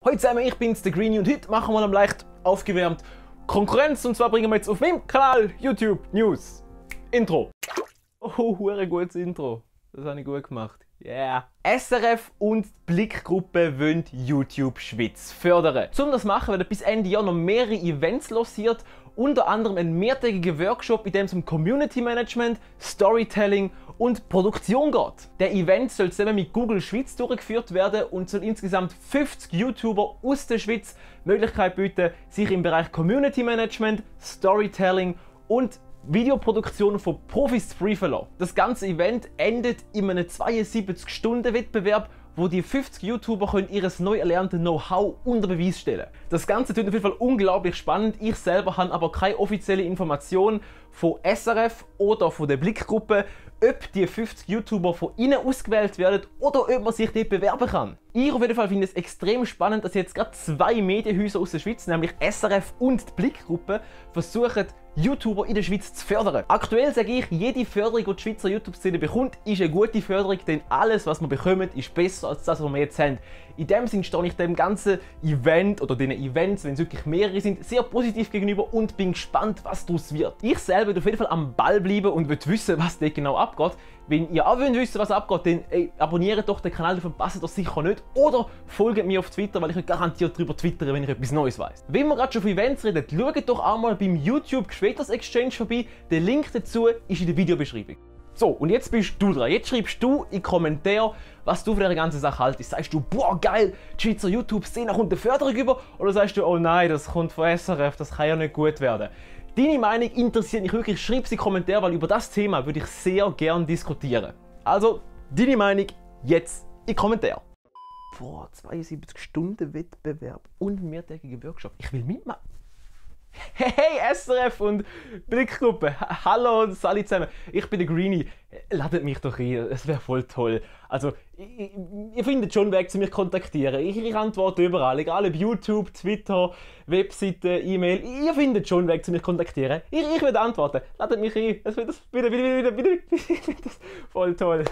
Hallo zusammen, ich bin's, der Greenie, und heute machen wir noch leicht aufgewärmt Konkurrenz, und zwar bringen wir jetzt auf meinem Kanal YouTube News. Intro. Oh, hure gutes Intro. Das habe ich gut gemacht. Yeah. SRF und die Blick-Gruppe wollen YouTube Schweiz fördern. Um das zu machen, werden bis Ende Jahr noch mehrere Events lanciert, unter anderem ein mehrtägiger Workshop, in dem es um Community Management, Storytelling und Produktion geht. Der Event soll zusammen mit Google Schweiz durchgeführt werden und soll insgesamt 50 YouTuber aus der Schweiz die Möglichkeit bieten, sich im Bereich Community Management, Storytelling und Videoproduktion von Profis zu briefen lassen. Das ganze Event endet in einem 72-Stunden-Wettbewerb, wo die 50 YouTuber ihr neu erlerntes Know-how unter Beweis stellen. Das Ganze klingt auf jeden Fall unglaublich spannend. Ich selber habe aber keine offizielle Information von SRF oder von der Blick-Gruppe, ob die 50 YouTuber von ihnen ausgewählt werden oder ob man sich dort bewerben kann. Ich auf jeden Fall finde es extrem spannend, dass jetzt gerade zwei Medienhäuser aus der Schweiz, nämlich SRF und die Blick-Gruppe, versuchen, YouTuber in der Schweiz zu fördern. Aktuell sage ich, jede Förderung, die die Schweizer YouTube-Szene bekommt, ist eine gute Förderung, denn alles, was wir bekommen, ist besser als das, was wir jetzt haben. In dem Sinne stehe ich dem ganzen Event oder den Events, wenn es wirklich mehrere sind, sehr positiv gegenüber und bin gespannt, was daraus wird. Ich selber werde auf jeden Fall am Ball bleiben und will wissen, was dort genau abgeht. Wenn ihr auch wissen wollt, was abgeht, dann abonniert doch den Kanal, dann verpasst das sicher nicht. Oder folgt mir auf Twitter, weil ich euch garantiert darüber twittere, wenn ich etwas Neues weiss. Wenn wir gerade schon von Events reden, schaut doch auch mal beim YouTube Creators Exchange vorbei. Der Link dazu ist in der Videobeschreibung. So, und jetzt bist du dran. Jetzt schreibst du in die Kommentare, was du von dieser ganzen Sache haltest. Sagst du, boah geil, die Schweizer YouTube-Szene kommt eine Förderung über? Oder sagst du, oh nein, das kommt von SRF, das kann ja nicht gut werden? Deine Meinung interessiert mich wirklich, schreib sie in die Kommentare, weil über das Thema würde ich sehr gerne diskutieren. Also, deine Meinung jetzt in die Kommentare. Boah, 72-Stunden-Wettbewerb und mehrtägiger Workshop. Ich will mitmachen. Hey SRF und Blickgruppe, hallo und alle zusammen, ich bin der Greenie, ladet mich doch ein, es wäre voll toll. Also, ihr findet schon einen Weg zu mich kontaktieren, ich antworte überall, egal ob YouTube, Twitter, Webseite, E-Mail, ihr findet schon einen Weg zu mich kontaktieren. Ich werde antworten, ladet mich ein, das wird voll toll.